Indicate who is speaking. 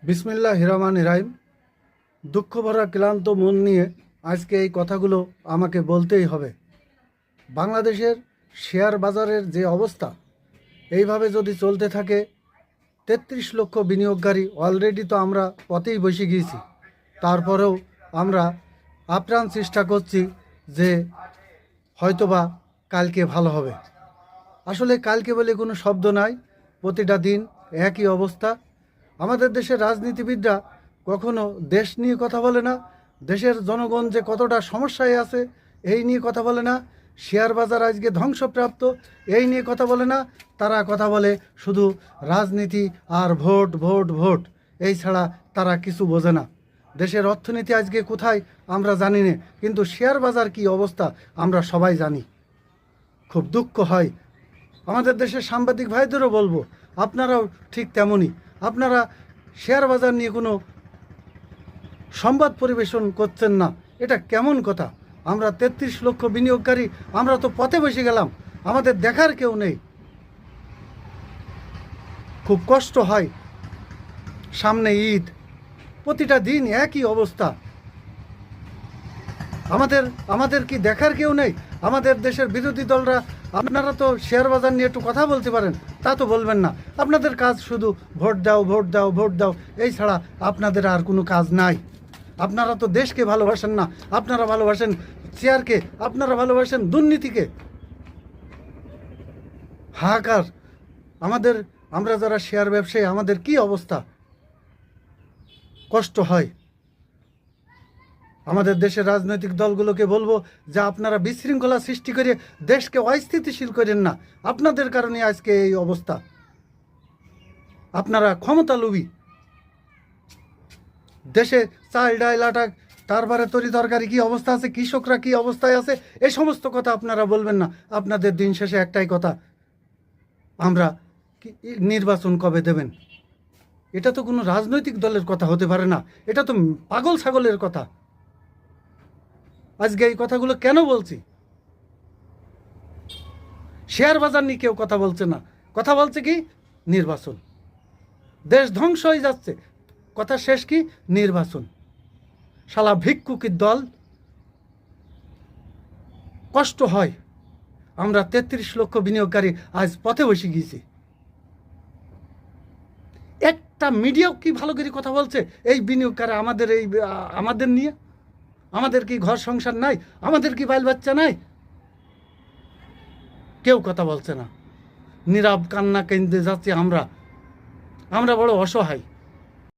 Speaker 1: বিসমিল্লাহির রহমানির রহিম। দুঃখ ভরা ক্লান্ত মন নিয়ে আজকে এই কথাগুলো আমাকে বলতেই হবে। বাংলাদেশের শেয়ার বাজারের যে অবস্থা, এইভাবে যদি চলতে থাকে ৩৩ লক্ষ বিনিয়োগকারী অলরেডি তো আমরা পথেই বসে গিয়েছি। তারপরেও আমরা আপ্রাণ চেষ্টা করছি যে হয়তোবা কালকে ভালো হবে। আসলে কালকে বলে কোনো শব্দ নাই, প্রতিটা দিন একই অবস্থা। আমাদের দেশের রাজনীতিবিদরা কখনো দেশ নিয়ে কথা বলে না, দেশের জনগণ যে কতটা সমস্যায় আছে এই নিয়ে কথা বলে না, শেয়ার বাজার আজকে ধ্বংসপ্রাপ্ত এই নিয়ে কথা বলে না। তারা কথা বলে শুধু রাজনীতি আর ভোট ভোট ভোট, এই ছাড়া তারা কিছু বোঝে না। দেশের অর্থনীতি আজকে কোথায় আমরা জানি না, কিন্তু শেয়ার বাজার কী অবস্থা আমরা সবাই জানি। খুব দুঃখ হয়। আমাদের দেশের সাংবাদিক ভাইদেরও বলবো, আপনারাও ঠিক তেমনই। আপনারা শেয়ার বাজার নিয়ে কোনো সংবাদ পরিবেশন করছেন না, এটা কেমন কথা? আমরা ৩৩ লক্ষ বিনিয়োগকারী, আমরা তো পথে বসে গেলাম, আমাদের দেখার কেউ নেই। খুব কষ্ট হয়। সামনে ঈদ, প্রতিটা দিন একই অবস্থা। আমাদের কি দেখার কেউ নেই? আমাদের দেশের বিরোধী দলরা, আপনারা তো শেয়ার বাজার নিয়ে একটু কথা বলতে পারেন, তা তো বলবেন না। আপনাদের কাজ শুধু ভোট দাও ভোট দাও ভোট দাও, এই ছাড়া আপনাদের আর কোনো কাজ নাই। আপনারা তো দেশকে ভালোবাসেন না, আপনারা ভালোবাসেন শেয়ারকে, আপনারা ভালোবাসেন দুর্নীতিকে। হাহাকার। আমরা যারা শেয়ার ব্যবসায়ী, আমাদের কি অবস্থা, কষ্ট হয়। আমাদের দেশের রাজনৈতিক দলগুলোকে বলবো যে আপনারা বিশৃঙ্খলা সৃষ্টি করে দেশকে অস্থিতিশীল করেন না। আপনাদের কারণে আজকে এই অবস্থা। আপনারা ক্ষমতা লোভী। দেশে চাল ডাল আটা, তারপরে তরি তরকারি কী অবস্থা আছে, কৃষকরা কী অবস্থায় আছে, এই সমস্ত কথা আপনারা বলবেন না। আপনাদের দিন শেষে একটাই কথা, আমরা নির্বাচন কবে দেবেন। এটা তো কোনো রাজনৈতিক দলের কথা হতে পারে না, এটা তো পাগল ছাগলের কথা। আজকে এই কথাগুলো কেন বলছি? শেয়ার বাজার নিয়ে কেউ কথা বলছে না, কথা বলছে কি নির্বাচন। দেশ ধ্বংস হয়ে যাচ্ছে, কথা শেষ কি নির্বাচন। শালা ভিক্ষুকের দল। কষ্ট হয়। আমরা ৩৩ লক্ষ বিনিয়োগকারী আজ পথে বসে গিয়েছি। একটা মিডিয়াও কি ভালো করে কথা বলছে এই বিনিয়োগকারী আমাদের নিয়ে? আমাদের কি ঘর সংসার নাই? আমাদের কি বাল বাচ্চা নাই? কেউ কথা বলছে না। নীরব কান্না কেন্দ্রে যাচ্ছি আমরা বড় অসহায়।